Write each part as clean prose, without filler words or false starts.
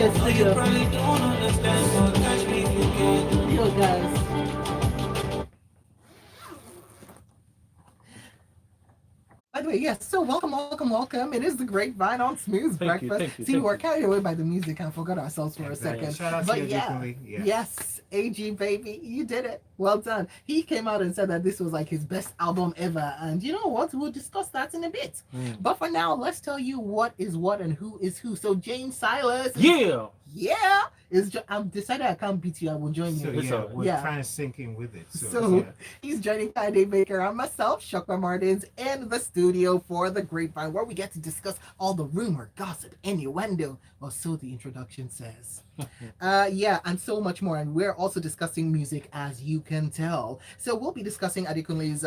Church Like you studio. probably don't understand, but catch me if you can. Yo, guys. By the way, yes, so welcome. It is the Grapevine on Smooth Thank you, Breakfast. thank you, See, thank we're you. carried away by the music and forgot ourselves for a second. Shout out to But AJ yeah, Kunle. yes, AG baby, you did it. Well done. He came out and said that this was like his best album ever. And you know what? We'll discuss that in a bit. But for now, let's tell you what is what and who is who. So James Silas. Yeah. I've decided I can't beat you. I will join So you. yeah, we're Yeah. trying to sync in with it. So yeah. he's joining Kanye Baker and myself, Shakwa Martins, in the studio for the Grapevine, where we get to discuss all the rumor, gossip, innuendo, or so the introduction says. Yeah, and so much more. And we're also discussing music, as you can tell. So we'll be discussing Adekunle's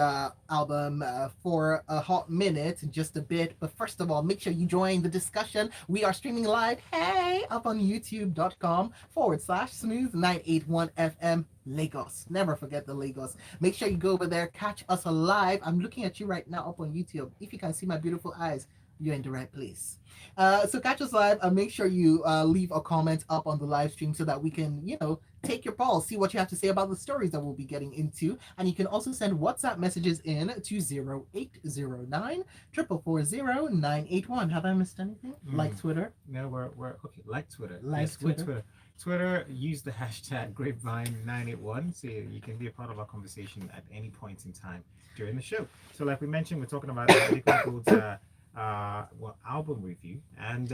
album for a hot minute, in just a bit. But first of all, make sure you join the discussion. We are streaming live, up on youtube.com/smooth981 FM Lagos. Never forget the Lagos. Make sure you go over there, catch us alive. I'm looking at you right now up on YouTube. If you can see my beautiful eyes, you're in the right place. So catch us live and make sure you leave a comment up on the live stream so that we can, take your pulse, see what you have to say about the stories that we'll be getting into. And you can also send WhatsApp messages in to 0809 440 981. Have I missed anything? Like Twitter? No, we're okay. Like Twitter. Like yes, Twitter. Twitter. Twitter, use the hashtag Grapevine981 so you can be a part of our conversation at any point in time during the show. So like we mentioned, we're talking about Gold's album review, and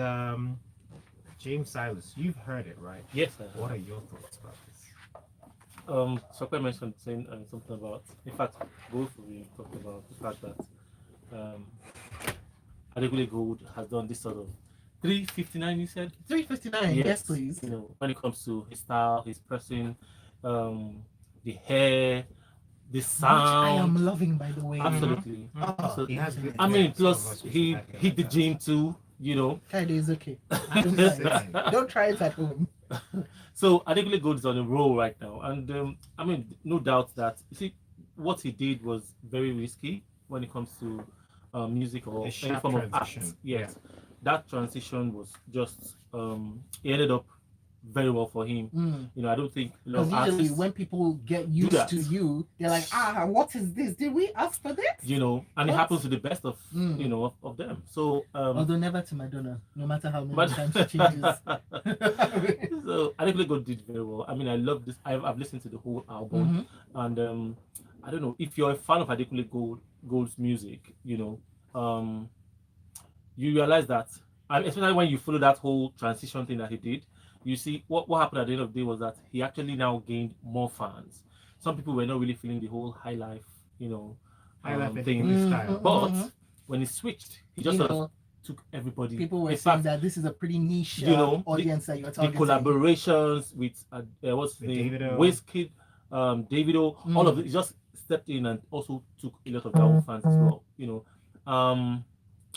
James Silas, you've heard it, right? Yes. What are your thoughts about this? Sokwe mentioned saying something about, in fact, both of you talked about the fact that Adekunle Gold has done this sort of 359. You said 359. Yes, please. When it comes to his style, his pressing, the hair, the sound. Which I am loving, by the way. Absolutely. He has good I mean, hair. Some of plus us he respect him hit the for that. gym too. Kind is okay. I'm Don't just try it. saying. Don't try it at home. So Adekunle Gold is on a roll right now, and I mean, no doubt that what he did was very risky when it comes to music or A any sharp form of art. transition. Yes, that transition was just it ended up very well for him. I don't think a lot Because of usually artists, when people get used that. to you, they're like, what is this? Did we ask for this? and What? it happens to the best of of them. So Although never to Madonna, no matter how many but times she changes. so Adekunle Gold did very well. I mean, I love this. I've listened to the whole album, and I don't know if you're a fan of Adekunle Gold's music. You realize that, and especially when you follow that whole transition thing that he did, you see what happened at the end of the day was that he actually now gained more fans. Some people were not really feeling the whole high life, I love it. thing. Style. But when he switched, he just You sort of know, took everybody. people were In saying fact, that this is a pretty niche audience that you're the targeting. collaborations with what's his With name, Davido. Wizkid, Davido, all of it. He just stepped in and also took a lot of their own fans as well.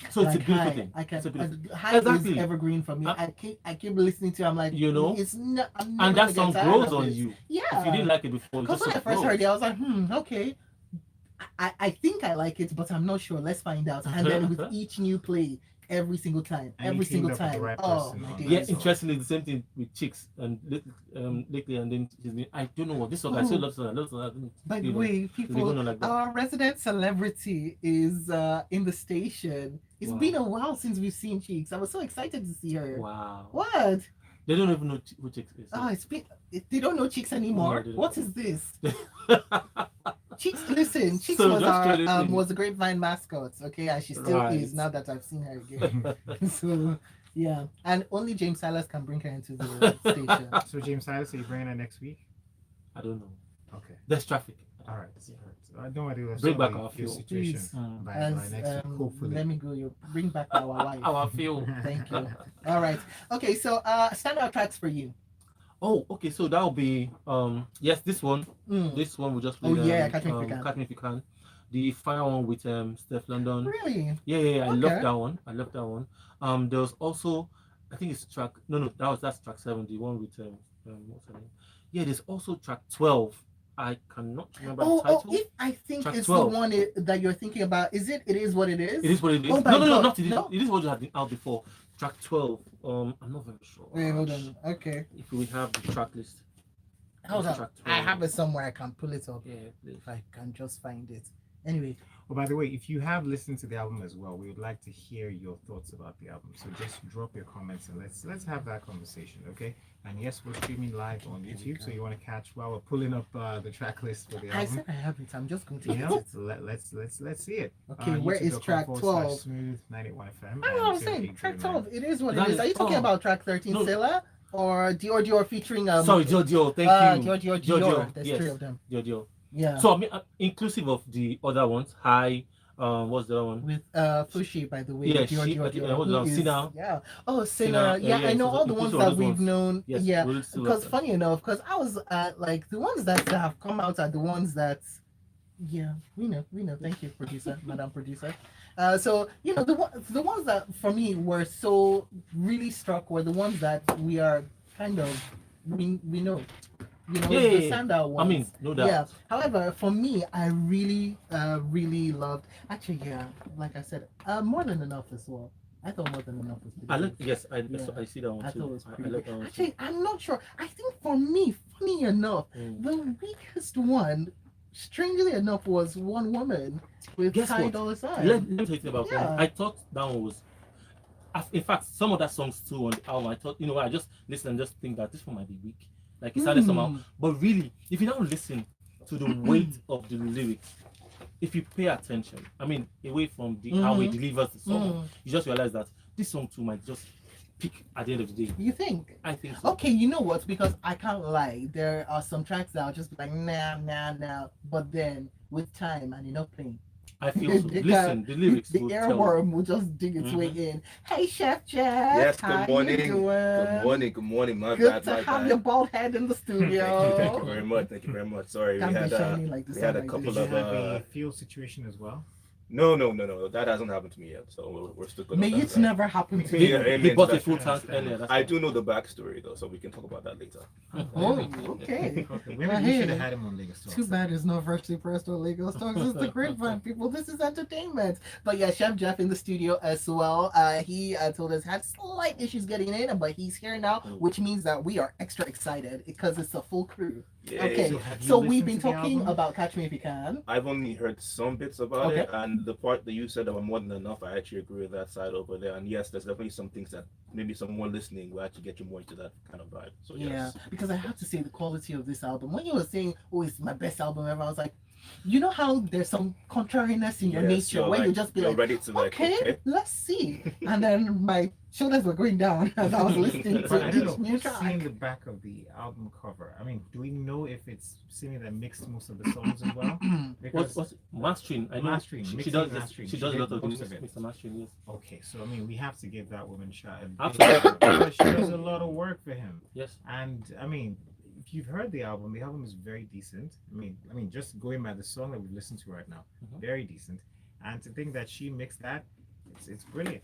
So it's a beautiful thing. It's a beautiful thing. High Exactly. is evergreen for me. I keep listening to it. I'm like, it's not. I'm And never that gonna song get tired grows of on it. you. Yeah. If you didn't like it before, it Because just when I sort of first heard it, grows. I was like, okay. I think I like it, but I'm not sure. Let's find out. And then with each new play, every single time, And every you single teamed up with the time. right Oh person my on days. Yeah, that. interestingly, the same thing with Chicks and lately, and then I don't know what this song. I still love song. By the way, people, like that. our resident celebrity is in the station. It's Wow. been a while since we've seen Cheeks. I was so excited to see her. Wow. What? They don't even know who Chicks is. Oh, they don't know Cheeks anymore. No, they don't. What is this? Cheeks, listen, Cheeks So was just our tell it was a Grapevine mascot, okay, and she still Right. is now that I've seen her again. So yeah, and only James Silas can bring her into the station. So James Silas, are you bringing that next week? I don't know. Okay. There's traffic. All right. So I don't want to Bring back our your fuel. situation Please. by As, next week, hopefully. let me go. You bring back our wife. Our fuel. Thank you. All right. Okay. So standout tracks for you. Oh, okay. So that'll be yes, this one. Mm. This one will just play. Oh, yeah, Catch Me If You Can. Catch Me If You Can. The fire one with Steph London. Really? Yeah. I Okay. love that one. I love that one. There was also, I think it's track. No, that's track 7. The one with what's her name? Yeah, there's also track 12. I cannot remember the title. If I think Track it's 12. the one that you're thinking about, is it? It is what it is. It is what it is. Oh my no, God. not it is. No. It is what you had been out before. Track 12. I'm not very sure. Wait, hold on. Okay. If we have the track list. Hold What's on. track I 12? have it somewhere. I can pull it up Yeah, please. if I can just find it. Anyway, Oh, by the way, if you have listened to the album as well, we would like to hear your thoughts about the album. So just drop your comments and let's have that conversation, okay? And yes, we're streaming live on YouTube, so you want to catch while we're pulling up the track list for the I album. said I have it. I'm just going to You get know, it. let's see it. Okay, where is track 12? Smooth 91 FM. I know what I'm saying. Track 12. It is what That it is. is- Are you talking oh. about track 13, No. Silla? Or Dior featuring Sorry, Jojo. Thank you. Dior. There's Yes. three of them. Jojo. Yeah. So I mean, inclusive of the other ones. Hi. What's the other one? With Fushi, by the way. Yeah, Dior, she- what's the who one? is- Sina. Yeah. Oh, Sina, Sina. Yeah, yeah, I know so all the ones inclusive of that those we've ones. known. Yes, Yeah. we'll still Because have funny enough, because I was like the ones that have come out are the ones that, yeah, we know. Thank you, producer, madam producer. So you know the ones that for me were so really struck were the ones that we are kind of we know. You know, Yeah, the yeah, yeah. standout ones. I mean, no doubt. Yeah. However, for me, I really loved. Actually, yeah, like I said, more than enough as well. I thought more than enough was. I like. Yes, I Yeah. I see that one I too. thought it was I pretty like good. that one too. Actually, I'm not sure. I think for me, funny enough, Mm. the weakest one, strangely enough, was One Woman with Guess Ty what? Dolla Sign. Let me tell you about Yeah. that. I thought that one was. In fact, some of that songs too on the album, I thought, you know what, I just listen and just think that this one might be weak. Like it sounded somehow. But really, if you now listen to the weight of the lyrics, if you pay attention, I mean, away from the how he delivers the song, you just realize that this song too might just peak at the end of the day. You think? I think so. Okay, you know what? Because I can't lie, there are some tracks that I'll just be like, nah. But then with time and enough playing, I feel so. They Listen, the lyrics the will tell. airworm will just dig its way in. Hey, Chef Jeff. Yes, how good morning. You doing? Good morning. My Good bad, to my have bad. your bald head in the studio. Thank you very much. Thank you very much. Sorry, Can't we be had shining like the we had sun a like couple this. Did you of have a field situation as well? no, that hasn't happened to me yet. So we're still good. May on that it side. never happen to He, you. Yeah, amen he to bought a that. full tank earlier. That's I why. do know the backstory though, so we can talk about that later. Oh, okay. Okay, maybe Well, we should hey, have had him on Lagos Talks. Too bad it's not virtually pressed on Lagos Talks. It's the grapevine, people. This is entertainment. But yeah, Chef Jeff in the studio as well. He told us had slight issues getting in, but he's here now, which means that we are extra excited because it's a full crew. Yeah, Okay, So have you so we've listened been to the talking album? about Catch Me If You Can. I've only heard some bits about Okay. it, and the part that you said about more than enough, I actually agree with that side over there. And yes, there's definitely some things that maybe someone listening will actually get you more into that kind of vibe. So Yeah, yes. because I have to say the quality of this album. When you were saying, "Oh, it's my best album ever," I was like, you know how there's some contrariness in your Yes, nature you're where you like- just be you're like, ready to like, okay, let's see. And then my shoulders were going down as I was listening But I to don't each know. new Seeing the track. back of the album cover, I mean, do we know if it's Simi that mixed most of the songs as well? What's mastering? I know Mastering, she mixing does. and mastering. She She does a did lot of most the of it. mixer mastering. Yes. Okay, so I mean, we have to give that woman a Absolutely. because she does a lot of work for him. Yes. And I mean, if you've heard the album is very decent. I mean, just going by the song that we've listened to right now, Mhm. very decent. And to think that she mixed that, it's brilliant.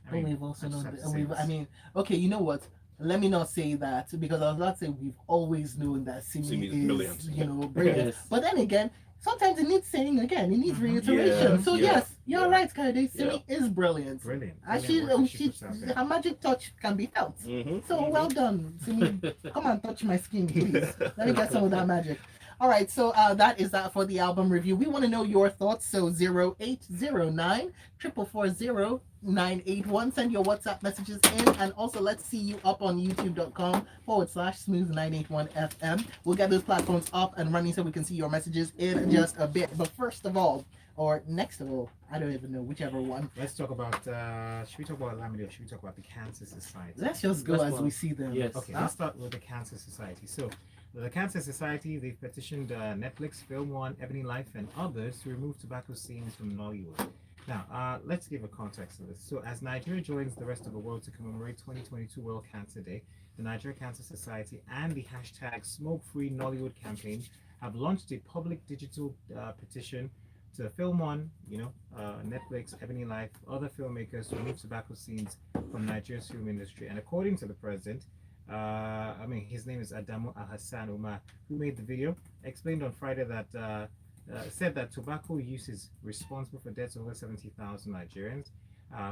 I But mean, we've also I just known, have to say this. I mean, okay, you know what? Let me not say that because I was about to say we've always known that Simi Simi is is, brilliant. you know, brilliant. Yes. But then again, sometimes it needs saying again. It needs Mhm. reiteration. Yeah, So yeah, yes, you're yeah. right, Kade. Simi is brilliant. Brilliant. And Brilliant work that she, puts out there. her magic touch can be felt. Mm-hmm. So well done, Simi. Come and touch my skin, please. Let me get some of that magic. All right, so that is that for the album review. We want to know your thoughts. So 0809 440 981. Send your WhatsApp messages in, and also let's see you up on youtube.com/smooth981fm. We'll get those platforms up and running so we can see your messages in just a bit. But first of all, or next of all, I don't even know, whichever one. Let's talk about. Should we talk about Lamidi or should we talk about the Cancer Society? Let's just go Let's as go. we see them. Yes. Okay, Huh? let's start with the Cancer Society. So, the Cancer Society, they petitioned Netflix, Film One, Ebony Life, and others to remove tobacco scenes from Nollywood. Now, let's give a context to this. So, as Nigeria joins the rest of the world to commemorate 2022 World Cancer Day, the Nigeria Cancer Society and the hashtag Smoke Free Nollywood campaign have launched a public digital petition to Film One, Netflix, Ebony Life, other filmmakers to remove tobacco scenes from Nigeria's film industry. And according to the president, his name is Adamu Ahassan Umar, who made the video, explained on Friday that said that tobacco use is responsible for deaths of over 70,000 Nigerians.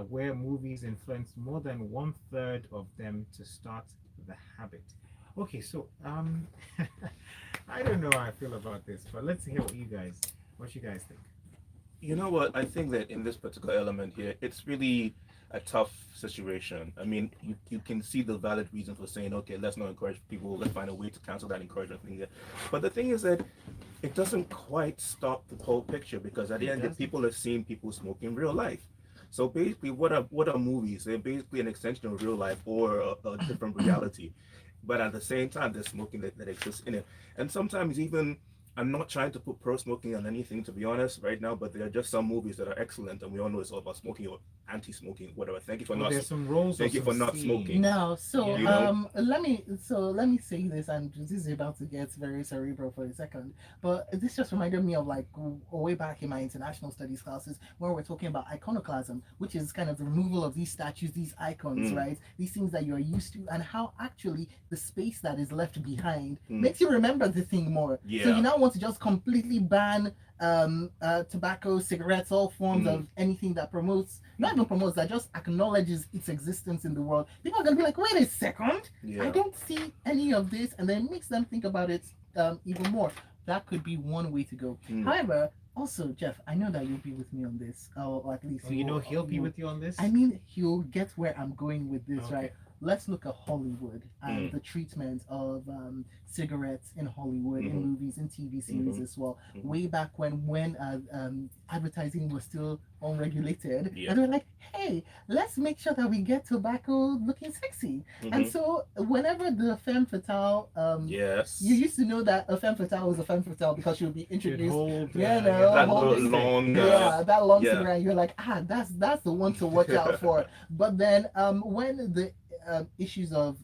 where movies influence more than 1/3 of them to start the habit. Okay, so I don't know how I feel about this, but let's hear what you guys think. You know what? I think that in this particular element here, it's really a tough situation. I mean, you can see the valid reason for saying, okay, let's not encourage people, let's find a way to cancel that encouragement thing there. But the thing is that it doesn't quite stop the whole picture, because at the end, people are seeing people smoke in real life. So basically, what are movies? They're basically an extension of real life or a different reality. But at the same time, there's smoking that exists in it. And sometimes even, I'm not trying to put pro smoking on anything, to be honest, right now, but there are just some movies that are excellent, and we all know it's all about smoking or anti-smoking, whatever. Thank you for not. There's some roles. Thank you for not smoking. No, so You know? let me say this, and this is about to get very cerebral for a second, but this just reminded me of like way back in my international studies classes where we're talking about iconoclasm, which is kind of the removal of these statues, these icons, right? These things that you're used to, and how actually the space that is left behind makes you remember the thing more. Yeah. So you now want to just completely ban tobacco, cigarettes, all forms of anything that promotes, not even promotes, that just acknowledges its existence in the world. People are gonna be like, wait a second, I don't see any of this, and then makes them think about it even more. That could be one way to go. However, also, Jeff, I know that you'll be with me on this, or at least He'll be with you on this. I mean, he'll get where I'm going with this, Okay. right? Let's look at Hollywood and the treatment of cigarettes in Hollywood, in movies, in TV series as well. Way back when advertising was still unregulated, and they were like, "Hey, let's make sure that we get tobacco looking sexy." And so, whenever the femme fatale, Yes. you used to know that a femme fatale was a femme fatale because she would be introduced. Hold, that hold little this- long. that long yeah. cigarette, you're like, that's the one to watch out for. But then when the issues of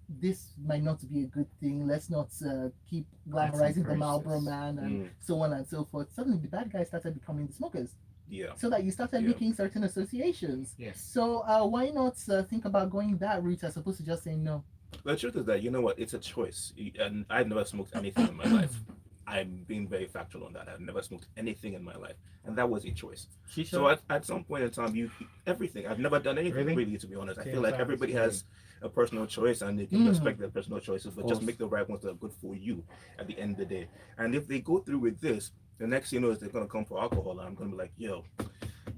this might not be a good thing, let's not keep glamorizing the Marlboro Man and so on and so forth, suddenly the bad guys started becoming the smokers, Yeah. so that you started making certain associations. Yes. So why not think about going that route as opposed to just saying no? The truth is that, you know what, it's a choice. And I've never smoked anything in my life. I'm being very factual on that. I've never smoked anything in my life, and that was a choice. Shisha? So at some point in time, everything. I've never done anything really, to be honest. I feel like everybody has a personal choice, and they can respect their personal choices, but just make the right ones that are good for you at the end of the day. And if they go through with this, the next thing you know is they're gonna come for alcohol, and I'm gonna be like, yo,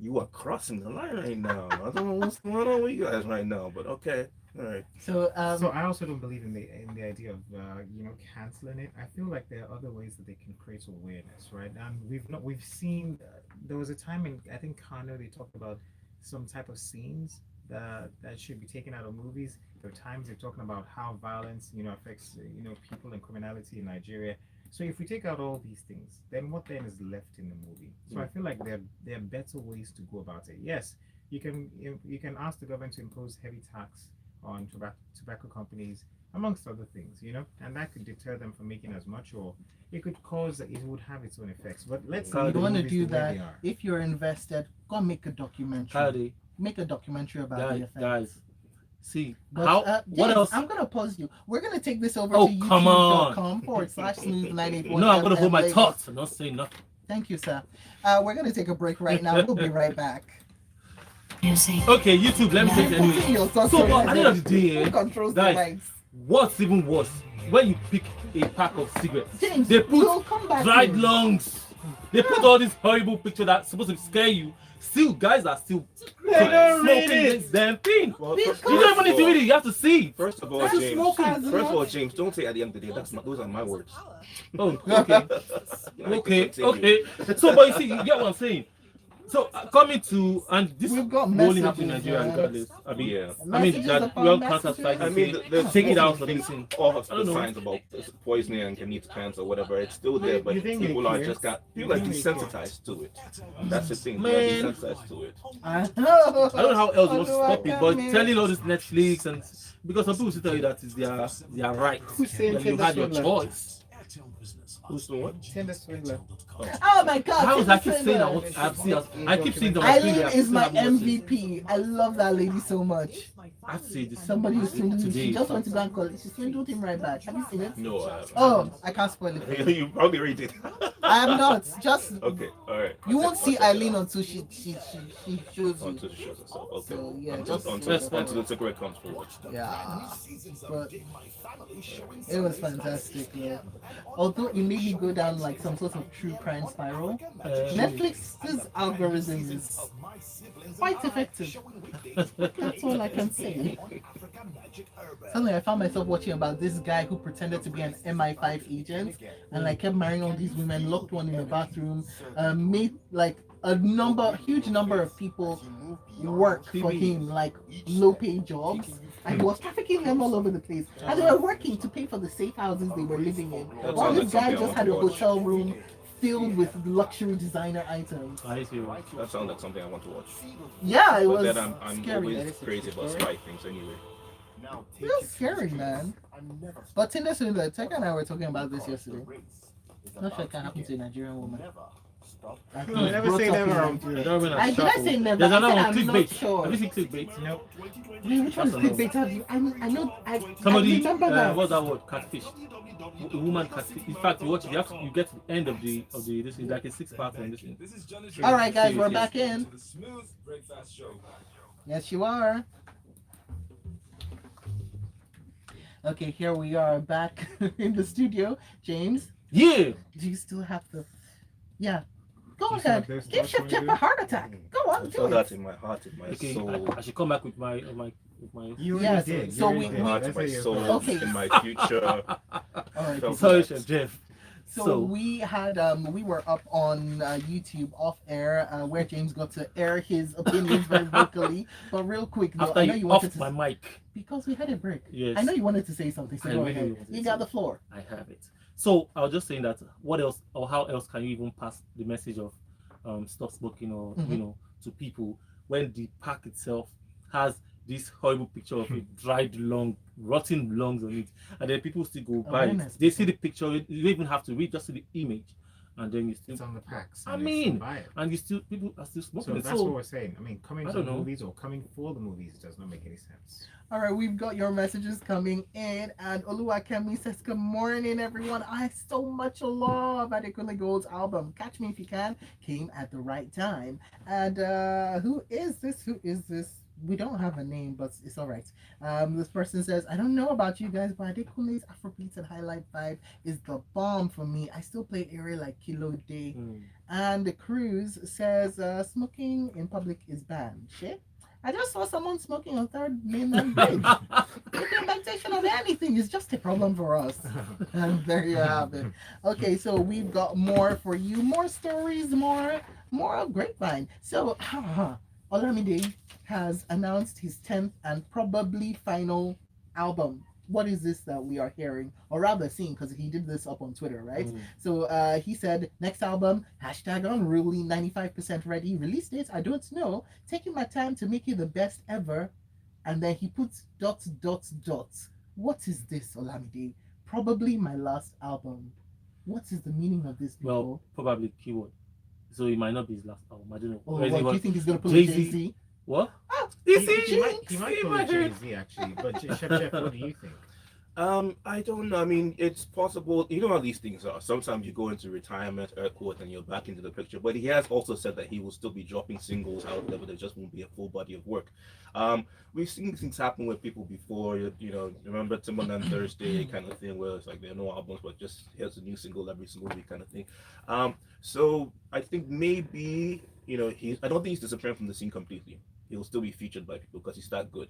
you are crossing the line right now. I don't know what's going on with you guys right now, but okay. All right. So So I also don't believe in the idea of canceling it. I feel like there are other ways that they can create awareness, right? And we've seen there was a time in, I think, Kano, they talked about some type of scenes that should be taken out of movies. There are times they're talking about how violence affects people and criminality in Nigeria. So if we take out all these things, then what then is left in the movie? So I feel like there are better ways to go about it. Yes, you can ask the government to impose heavy tax on tobacco companies, amongst other things, and that could deter them from making as much, or it would have its own effects. But let's say you want to do the way that. they are. If you're invested, go make a documentary. Howdy, Make a documentary about the effects. guys. See, But, how? James, What else? I'm gonna pause you. We're gonna take this over Oh, to come on. youtube.com/smooth98. No, I'm gonna hold my thoughts. I'm not saying nothing. Thank you, sir. We're gonna take a break right now. We'll be right back. Okay, YouTube. Let me take it Putting anyway. your thoughts So, on but at the end of the day, who controls the guys, mics? what's even worse? When you pick a pack of cigarettes, James, they we'll put come back dried in. lungs. They put all this horrible picture that's supposed to scare you. Still, guys are still don't read smoking this damn thing. Well, Because- You don't even need to read it. You have to see. First of all, That's James. smoking. First of all, James, don't say at the end of the day. Those are my words. Oh, okay. Okay, okay. So, but you see, you get what I'm saying. So, coming to, and this We've got only happens in messages, Nigeria right? regardless. I mean, Yeah. Messages that upon well messages. cancer society I mean, say, take it out for things, this thing. all of I don't the know. signs about poisoning and can lead to cancer, whatever. It's still there, but You think they people are care? just You people are think they care? desensitized to it. That's the thing. Man. They're desensitized to it. I I don't know how else you want to How do I stop it, come but in? telling all this Netflix and because some people still tell you that is their right. saying When you had your Taylor choice. Who's the what? Tinder swindler. Oh my God! How is I keep Tinder saying I Swindler. want I've seen I keep seeing them on screen, Eileen I've is seen my her watching. MVP. I love that lady so much. I have to say this. Somebody who swindled him. today. She just went to go and call it. She swindled him right back. Have you seen it? No, I haven't. Oh, I can't spoil it. for you. You probably already did. I am not. Just Okay, all right. you won't see Eileen on until she shows you. onto the shows herself. Okay. So, yeah, until, just- until the cigarette comes forward. Yeah, but it was fantastic. Yeah. Although it made me go down like some sort of true crime spiral. Netflix's algorithm is quite effective. That's all I can say. Suddenly, I found myself watching about this guy who pretended to be an MI5 agent and like kept marrying all these women, locked one in the bathroom, made like huge number of people work for him, like low-paid jobs, and he was trafficking them all over the place. And they were working to pay for the safe houses they were living in. That While sounds this like guy something I just want had to a watch. hotel room filled with luxury designer items. I see. That sounds like something I want to watch. Yeah, it But was then I'm scary. always crazy about spy things anyway. It was scary, man. But Tinder Swindler, Tech and I were talking about this yesterday. Not sure it can happen to a Nigerian woman. That No, was never brought say up never in- on Twitter. I did I say never? There's I another said one, I'm not clickbait. sure. Have you seen clickbait? Nope. Wait, which one is That's another clickbait? I know. I Somebody, remember that. what's that word? Catfish. A woman catfish. In fact, you watch. You get to the end of the This is like a 6-part on this thing. All right, guys, we're Yes. back in. Yes, you are. Okay, here we are back in the studio. James, Yeah. do you still have the? Yeah. Go You still ahead. have those Give thoughts Chef when Jeff you a do? heart attack. Go I on, feel do that it. in my heart, in my Okay. soul, I should come back with my. You Yeah, already did. so You we- already in did. my heart, That's my what you're soul, supposed to Okay. in my future. All right. Felt Sorry, that. Chef Jeff. So we had we were up on YouTube off air where James got to air his opinions very vocally. But real quick though, After I know you you off wanted to my mic, because we had a break. yes, I know you wanted to say something, so I go really ahead. wanted You to got say- the floor. I have it. So I was just saying that what else or how else can you even pass the message of stop smoking or Mhm. to people when the pack itself has this horrible picture of a dried lung, rotten lungs on it, and then people still go buy it. Awareness. They see the picture, you don't even have to read, just see the image, and then you still It's on the packs. I and they mean, still buy it. and you still people are still So smoking. that's what we're saying. I mean, coming I to don't the know. movies or coming for the movies does not make any sense. All right, we've got your messages coming in, and Oluwakemi says, "Good morning, everyone. I so much love Adekunle Gold's album. Catch Me If You Can came at the right time." And who is this? Who is this? We don't have a name, but it's all right. This person says, "I don't know about you guys, but Adekunle's Afrobeat and Highlight vibe is the bomb for me. I still play area like Kilo Day." And the cruise says, "Smoking in public is banned." Shit. I just saw someone smoking on Third Mainland Bridge. The implementation of anything is just a problem for us. And there you have it. Okay, so we've got more for you, more stories, more of Grapevine. So Olamide has announced his 10th and probably final album. What is this that we are hearing, or rather seeing, because he did this up on Twitter, right? So he said, next album, hashtag unruly, 95% ready. Release date, I don't know. Taking my time to make it the best ever. And then he puts ... What is this, Olamide? Probably my last album. What is the meaning of this, people? Well, probably keyword. So it might not be his last album. I don't know. Oh, Or is what, it do what- you think he's going to pull a Jay-Z? Jay-Z? What? Ah, You He see, might see pull my a head. Jay-Z actually, but Chef, what do you think? I don't know. I mean, it's possible. You know how these things are. Sometimes you go into retirement, quote, and you're back into the picture. But he has also said that he will still be dropping singles out there, but there just won't be a full body of work. We've seen things happen with people before. You know, remember Timberland Thursday kind of thing, where it's like there are no albums, but just here's a new single every single week kind of thing. So I think maybe I don't think he's disappearing from the scene completely. He'll still be featured by people because he's that good.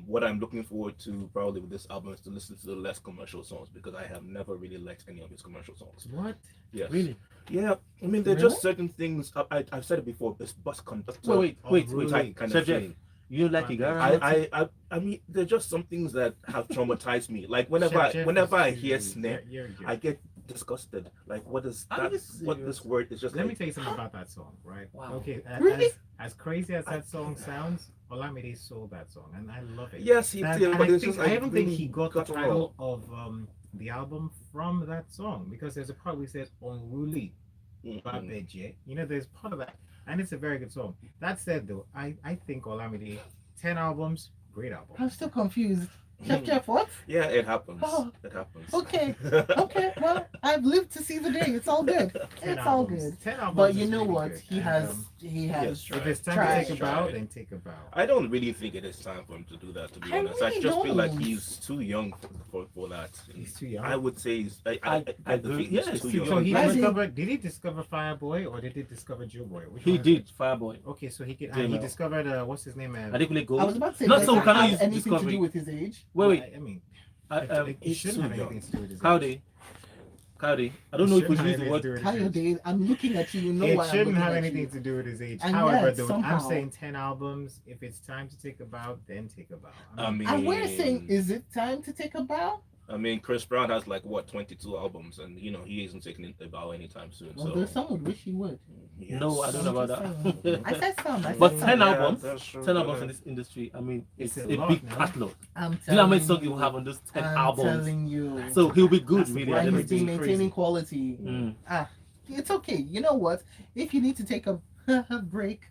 What I'm looking forward to probably with this album is to listen to the less commercial songs because I have never really liked any of his commercial songs. What? Yes. Really? Yeah. I mean, there are Really? just certain things. I've said it before. This bus conductor Wait. type kind Chef of Jeff, thing. you like I- Igara? I mean, there are just some things that have traumatized me. Like whenever Chef whenever I is- hear snare, you're- I get disgusted. Like what is Are that? you What serious? this word is just Let me like. tell you something about that song, right? Wow. Okay, Really? as crazy as that song sounds, Olamide sold that song, and I love it. Yes, he And- did, and but I it's think, just like I don't think really he got the guttural. title of the album from that song because there's a part where he says "unruly." Mhm. Babeje. You know, there's part of that, and it's a very good song. That said, though, I think Olamide 10 albums, Great album. I'm still confused. Chef, what? Yeah, it happens. Oh, It happens. okay. Okay, well, I've lived to see the day. It's all good. 10 It's all albums. good. 10 albums But you is know really what? good. He And, has Yes, if it's time Try. to take a bow, Try. then take a bow. I don't really think it is time for him to do that. To be I honest, I really just feel like don't. he's too young for that. He's too young. I would say he's. I I think agree. he's Yeah, too he's too young. So he As in- discovered. Did he discover Fireboy or did he discover Joe Boy? Which He one is did it? Fireboy. Okay, so he JML. he discovered what's his name? Adekunle I was Gold. about to say, Not does so we that cannot have use anything to Discovery. do with his age? Wait. I mean, I, it shouldn't have too anything to do with his age. Coyote. Coyote. I don't know if we Shouldn't should use have the word. anything to do with his age. Coyote, I'm looking at you. You know It why I'm shouldn't looking have at anything you. to do with his age. And However, yet, though, somehow- I'm saying 10 albums. If it's time to take a bow, then take a bow. And we're saying, is it time to take a bow? I mean, Chris Brown has like what 22 albums, and he isn't taking a bow anytime soon. Well, So there's some would wish he would. yes. No, I don't know I'm about just saying. I that. said some. I said But some. 10 Yeah, albums, that's true, 10 albums yeah. in this industry. I mean, it's It's a a lot big now. catalog. I'm Do you know how many telling songs you. you have on those 10 I'm albums? telling you. So he'll be good, That's really. why at the And end he's of the been day. crazy. maintaining quality. Mm. It's okay. You know what? If you need to take a break,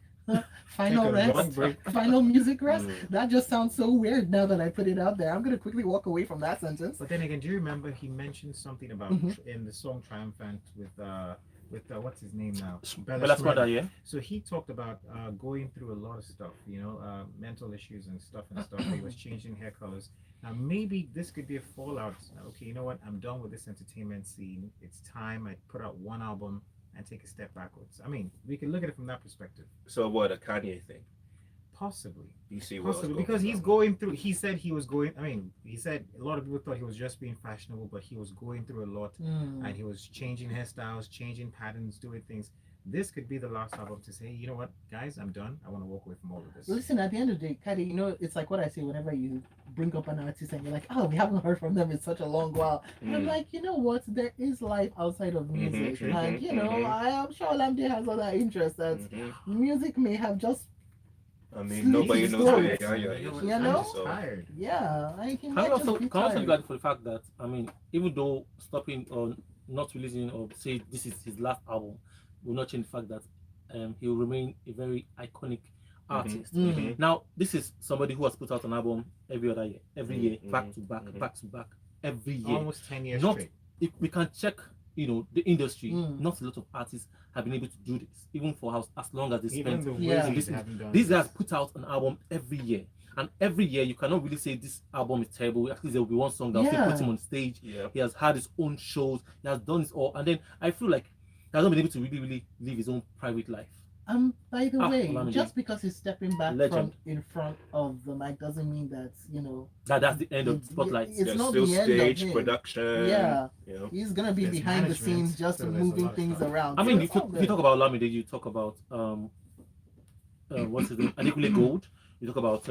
final Take a rest, long break. final music rest, Mm. that just sounds so weird now that I put it out there. I'm gonna quickly walk away from that sentence. But then again, do you remember he mentioned something about Mhm. in the song Triumphant with what's his name now? Bella Squadra, yeah? So he talked about going through a lot of stuff, mental issues and stuff. He was changing hair colors. Now maybe this could be a fallout. Okay, you know what? I'm done with this entertainment scene. It's time I put out one album and take a step backwards. I mean, we can look at it from that perspective. So what, a Kanye thing? Possibly. You see what Possibly because he's going through. He said he was going. I mean, he said a lot of people thought he was just being fashionable, but he was going through a lot, Mm. and he was changing hairstyles, changing patterns, doing things. This could be the last album to say, you know what, guys, I'm done. I want to walk away from all of this. Listen, at the end of the day, Kadi, it's like what I say whenever you bring up an artist and you're like, oh, we haven't heard from them in such a long while. And I'm Mm. like, you know what? There is life outside of music. Mhm, Like, mhm. I am sure Lamde has other interests that Mhm. music may have just, I mean, Sleep nobody is knows slow. who You Kanye know what, is. You I'm know? just tired. yeah. He Can might we also, just be can we also tired. look at it for the fact that, I mean, even though stopping or not releasing or say this is his last album will not change the fact that he will remain a very iconic artist. Mm. Now, this is somebody who has put out an album every other year, every year, back Mhm. to back, Mhm. back to back, every year. Almost 10 years Not- straight. If we can check, the industry, Mm. not a lot of artists have been able to do this, even for as long as they Even spent. the Yeah. Wizards Listen, haven't done These this. guys put out an album every year. And every year, you cannot really say this album is terrible. At least there will be one song that will Yeah. put him on stage. Yeah. He has had his own shows. He has done this all. And then I feel like he has not been able to really live his own private life. By the way, Olamide. just because he's stepping back Legend. from in front of the mic doesn't mean that, That's the end of the spotlight. It's There's not still the end of stage him. production. Yeah. You know. He's gonna be There's behind the management, scenes just so there's a moving lot of things stuff. around. I So mean, it's if all you good. talk about Lamide, you talk about what's his name? Adekunle Gold. You talk about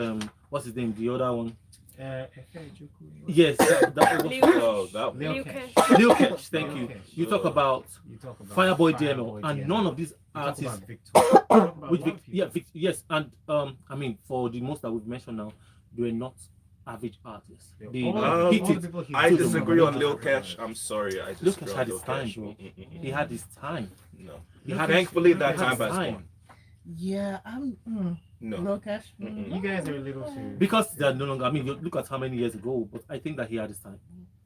what's his name? The other one. Efe Ejioku, Yes, that Lil Oh, that Lil Lil Kesh. Kesh. Lil Kesh, thank you. Lil Kesh. You talk about You talk about Fireboy DML, and none of these You talk artists about Victor. You talk about with a lot of people. yes, and I mean, for the most that we've mentioned now, they were not average artists. They All all hit the it. people he I So did disagree the- on Lil Kesh. I'm sorry. I Lil disagree Kesh on had Lil his time, Kesh. bro. He had his time. No. He had Thankfully, his, that he had time his has time. gone. Yeah, I'm No. no cash. Mm-mm. You guys are a little too. Because they're no longer. I mean, you look at how many years ago, but I think that he had his time.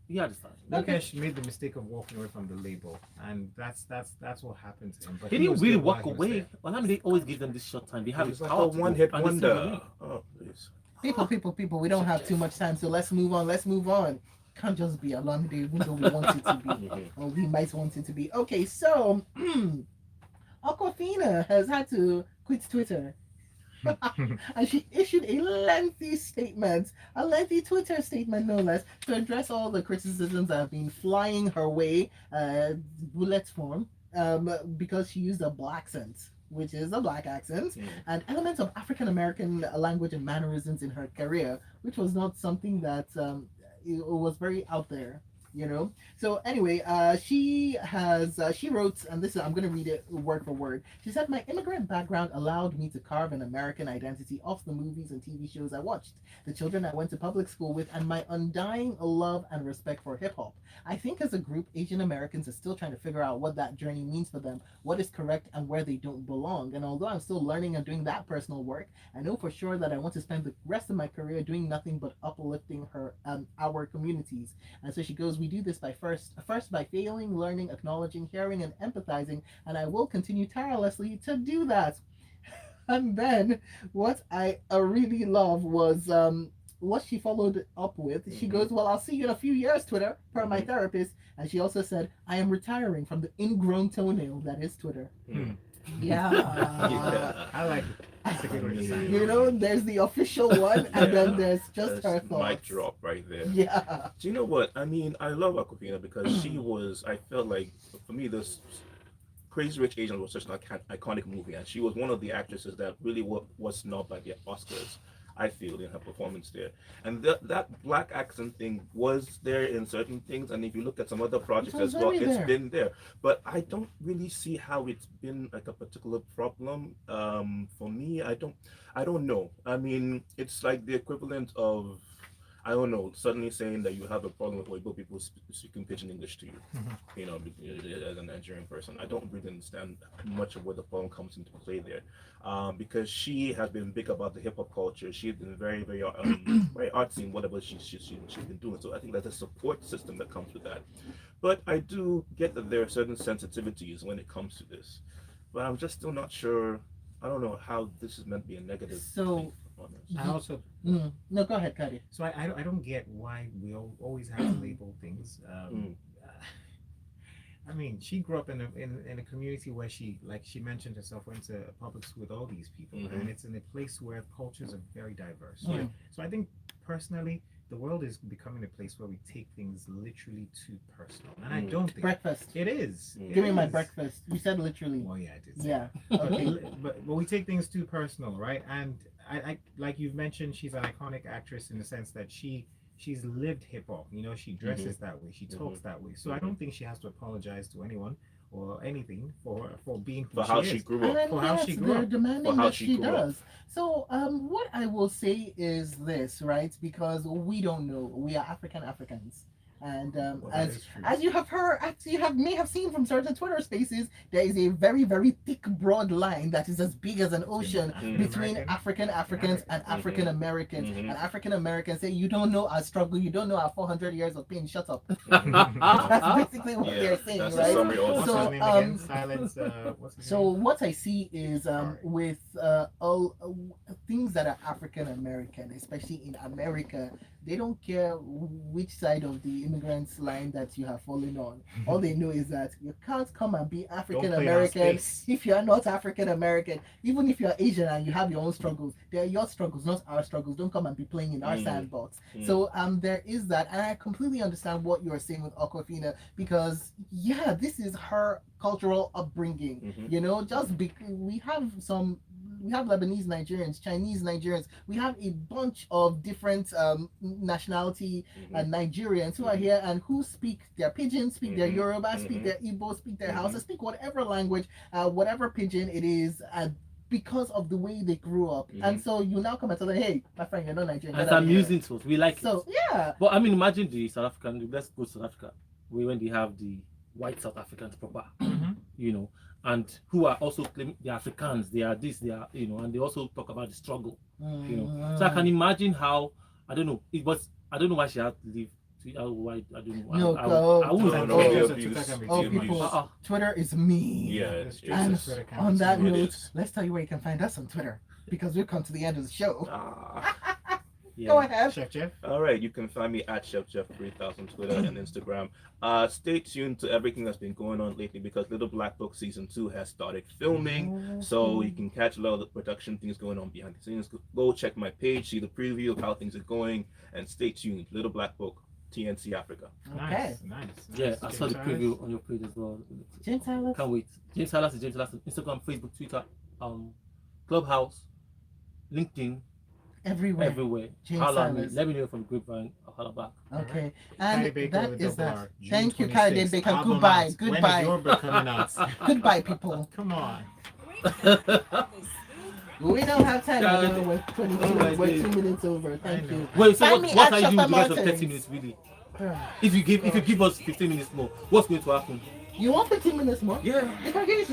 He had his time. Lukesh made the mistake of walking away from the label, and that's what happened to him. But He didn't was really good while walk he was away. there. Well, I mean, they always give them this short time. They have It's it like power a to go, one-hit and they still wonder. win. Oh, please. People, we don't have too much time, so let's move on. Let's move on. Can't just be a long day, even though we want it to be, Mhm. or we might want it to be. Okay, so Aquafina has had to quit Twitter. And she issued a lengthy Twitter statement, no less, to address all the criticisms that have been flying her way, bullet form, because she used a black accent, which is a black accent, Mm. and elements of African American language and mannerisms in her career, which was not something that it was very out there you know. So anyway, she wrote, and this is, I'm gonna read it word for word. She said, my immigrant background allowed me to carve an American identity off the movies and TV shows I watched, the children I went to public school with, and my undying love and respect for hip-hop. I think as a group, Asian Americans are still trying to figure out what that journey means for them, what is correct and where they don't belong. And although I'm still learning and doing that personal work, I know for sure that I want to spend the rest of my career doing nothing but uplifting our communities. And so she goes, we do this by first by failing, learning, acknowledging, hearing, and empathizing, and I will continue tirelessly to do that. And then what I really love was what she followed up with. She goes, well, I'll see you in a few years, Twitter, per my therapist. And she also said, I am retiring from the ingrown toenail that is Twitter. Mm. Yeah. Yeah. I like it. That's a good way to say it. You know, there's the official one, and then there's just That's her thoughts. mic drop right there. Yeah. Do you know what? I mean, I love Aquafina because she was, I felt like, for me, this Crazy Rich Asians was such an iconic movie, and she was one of the actresses that really was snubbed by the Oscars, I feel, in her performance there. And that black accent thing was there in certain things, and if you look at some other projects was as well, very it's there. been there. But I don't really see how it's been like a particular problem. For me, I don't know. I mean, it's like the equivalent of, I don't know, suddenly saying that you have a problem with Weibo people speaking pidgin English to you, you know, as a Nigerian person. I don't really understand much of where the problem comes into play there, because she has been big about the hip hop culture. She's been very, very, very artsy in whatever she's been doing. So I think there's a support system that comes with that. But I do get that there are certain sensitivities when it comes to this. But I'm just still not sure. I don't know how this is meant to be a negative So- thing on us. I also, No, go ahead, Kadi. so I don't get why we always have to label things. I mean, she grew up in a community where she, like she mentioned herself, went to public school with all these people, Mhm. and it's in a place where cultures are very diverse. Yeah. Right? So I think personally, the world is becoming a place where we take things literally too personal, and I Mm. don't think Breakfast. it is. Mm. It Give me my is. breakfast. You said literally. Well, yeah, I did. say Yeah. that. Okay. But we take things too personal, right? And I like you've mentioned, she's an iconic actress in the sense that she's lived hip hop. You know, she dresses that way, she talks that way. So I don't think she has to apologize to anyone or anything for being who For how she she is. grew And up. then, For how yes, she grew they're up. demanding For how that she she grew up. does. So, what I will say is this, right? Because we don't know. We are Africans. And Well, that as is true. as you have heard, as you may have seen from certain Twitter spaces, there is a very, very thick, broad line that is as big as an ocean between African Africans and African Americans. Mhm. And African Americans say, you don't know our struggle, you don't know our 400 years of pain, shut up. Mm-hmm. That's basically what Yeah, they're saying, that's the right? summary also. What's So, his name again? um, Silence. What's his So name? what I see is Sorry. with all things that are African American, especially in America, they don't care which side of the immigrants line that you have fallen on. All they know is that you can't come and be African play in our American space. if you are not African American. Even if you're Asian and you have your own struggles, they're your struggles, not our struggles. Don't come and be playing in our Mm. sandbox. Mm. So there is that, and I completely understand what you're saying with Aquafina, because yeah, this is her cultural upbringing. Mhm. You know, we have Lebanese Nigerians, Chinese Nigerians, we have a bunch of different nationality Mhm. Nigerians who are here and who speak their pidgin, speak their Mhm. Yoruba, speak Mhm. their Igbo, speak their Mhm. Hausa, speak whatever language, whatever pidgin it is, because of the way they grew up. And so you now come and tell them, hey, my friend, you're not Nigerian. It's get out of here." amusing to us. We like So it. yeah, But I mean, imagine the South African. Let's go to South Africa, when they have the white South Africans proper, Mhm. you know, and who are also claiming they're Africans. They are this. They are, you know, and they also talk about the struggle, you know. So I can imagine how, I don't know. It was, I don't know why she had to leave. Why, I don't know. No, I go- wouldn't No, know. the Twitter abuse. can be Oh, The too people, abuse. much. Twitter is mean. Yeah, The it's streets And of Twitter can on be that too much. It note, is. let's tell you where you can find us on Twitter, because we've come to the end of the show. Ah. Yeah. Go ahead. Chef Jeff. All right, you can find me at ChefJeff3000 Twitter and Instagram. Stay tuned to everything that's been going on lately because Little Black Book Season 2 has started filming. So you can catch a lot of the production things going on behind the scenes. Go check my page, see the preview of how things are going, and stay tuned. Little Black Book, TNC Africa. Okay. Nice. Yeah, I saw the James preview on your page as well. James Silas. Can't wait. James Salas is James Salas on Instagram, Facebook, Twitter, Clubhouse, LinkedIn, everywhere. everywhere. James Holla at me. Silas. Let me know from the grapevine. I'll holla back. Okay, Kylie and Baker that with is Double that. R, June Thank you, Kylie 26th. Baker. Album Goodbye, out. When is goodbye, your book coming out? goodbye, people. Come on. We don't have time. Yeah, Anymore. We're 22. oh my we're days. 2 minutes over. Thank know. you. Wait, so Find what, me what at are you doing Shasta with the rest of Martins. 30 minutes, really? If you give us 15 minutes more, what's going to happen? You want 15 minutes more? Yeah. If I give you